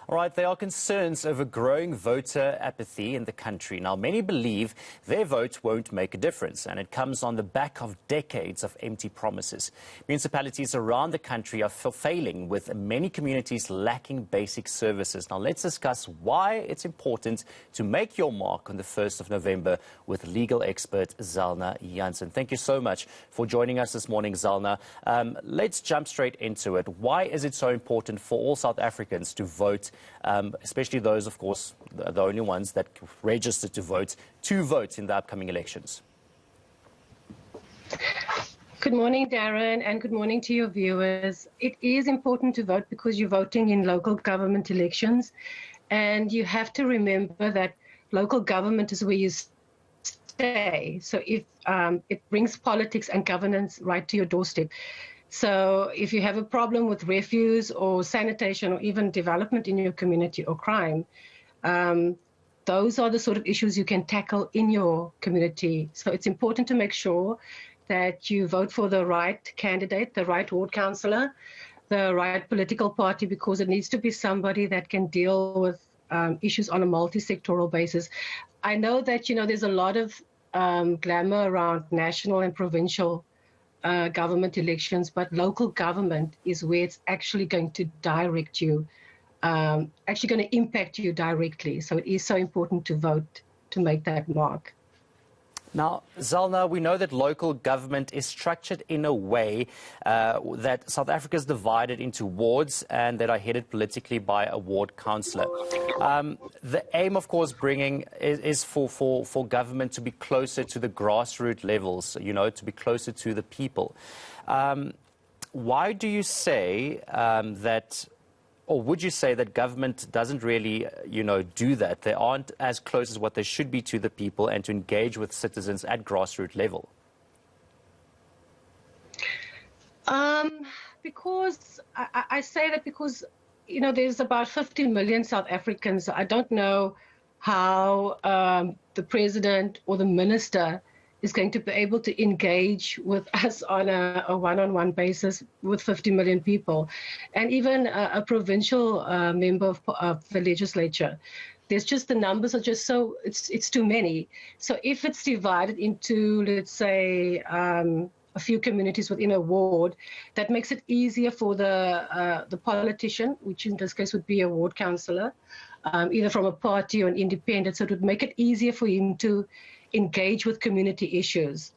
All right, there are concerns over growing voter apathy in the country. Now, many believe their vote won't make a difference, and it comes on the back of decades of empty promises. Municipalities around the country are failing, with many communities lacking basic services. Now, let's discuss why it's important to make your mark on the 1st of November with legal expert Zelna Jansen. Thank you so much for joining us this morning, Zelna. Let's jump straight into it. Why is it so important for all South Africans to vote? Especially those, of course, the only ones that registered to vote in the upcoming elections. Good morning, Darren, and good morning to your viewers. It is important to vote because you're voting in local government elections, and you have to remember that local government is where you stay. So if it brings politics and governance right to your doorstep. So if you have a problem with refuse or sanitation or even development in your community or crime, those are the sort of issues you can tackle in your community. So it's important to make sure that you vote for the right candidate, the right ward councillor, the right political party, because it needs to be somebody that can deal with issues on a multi-sectoral basis. I know that, there's a lot of glamour around national and provincial government elections, but local government is where it's actually going to direct you, actually going to impact you directly. So it is so important to vote to make that mark. Now, Zelna, we know that local government is structured in a way that South Africa is divided into wards and that are headed politically by a ward councillor. The aim, of course, is for government to be closer to the grassroots levels, to be closer to the people. Why do you say that, or would you say that government doesn't really, do that? They aren't as close as what they should be to the people and to engage with citizens at grassroots level? Because I say that because, there's about 50 million South Africans. I don't know how the president or the minister is going to be able to engage with us on a one-on-one basis with 50 million people. And even a provincial member of the legislature. There's just, the numbers are just so, it's too many. So if it's divided into, let's say, a few communities within a ward, that makes it easier for the politician, which in this case would be a ward councillor, either from a party or an independent. So it would make it easier for him to engage with community issues.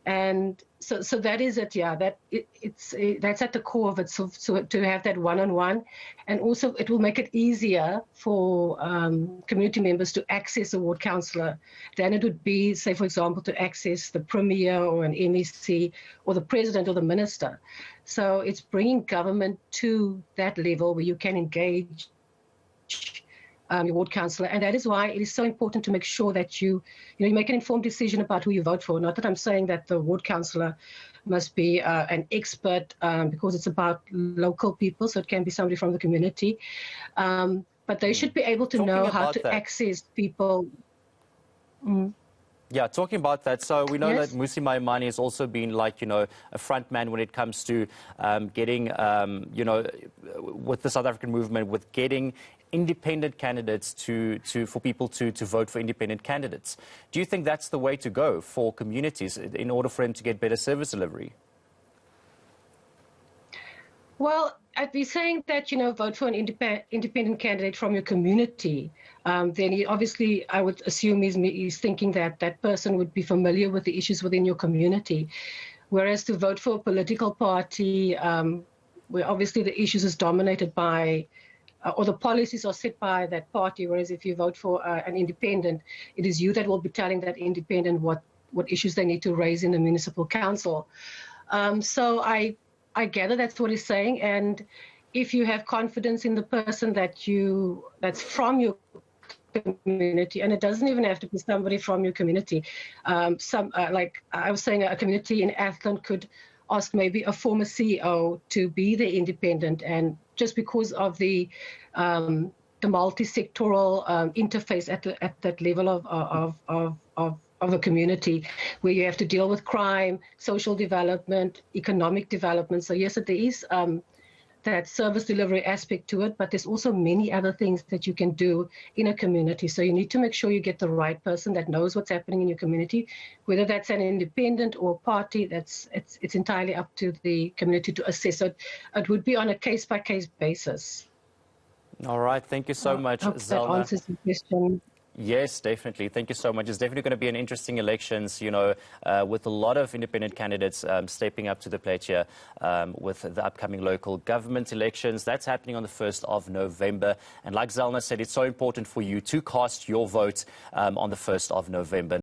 And so that is it, yeah, that's at the core of it. So to have that one-on-one, and also it will make it easier for community members to access a ward councillor than it would be, say, for example, to access the premier or an MEC or the president or the minister. So it's bringing government to that level where you can engage your ward councillor, and that is why it is so important to make sure that you make an informed decision about who you vote for. Not that I'm saying that the ward councillor must be an expert, because it's about local people, so it can be somebody from the community, but they should be able to know how to access people. Yeah, talking about that, so we know Yes. that Musi Maimane has also been a front man when it comes to getting, with the South African movement, with getting independent candidates for people to vote for independent candidates. Do you think that's the way to go for communities in order for them to get better service delivery? Well, I'd be saying that, vote for an independent candidate from your community. Then obviously, I would assume he's thinking that that person would be familiar with the issues within your community. Whereas to vote for a political party, where obviously the issues is dominated by, or the policies are set by that party. Whereas if you vote for an independent, it is you that will be telling that independent what issues they need to raise in the municipal council. So I gather that's what he's saying, and if you have confidence in the person that's from your community, and it doesn't even have to be somebody from your community. Like I was saying, a community in Athlone could ask maybe a former CEO to be the independent, and just because of the multi-sectoral interface at that level of a community, where you have to deal with crime, social development, economic development. So yes, there that service delivery aspect to it, but there's also many other things that you can do in a community. So you need to make sure you get the right person that knows what's happening in your community, whether that's an independent or a party. It's entirely up to the community to assess. So it would be on a case-by-case basis. All right. Thank you so much, I hope Zelna. that answers the question. Yes, definitely. Thank you so much. It's definitely going to be an interesting elections, with a lot of independent candidates stepping up to the plate here with the upcoming local government elections. That's happening on the 1st of November. And like Zelna said, it's so important for you to cast your vote on the 1st of November.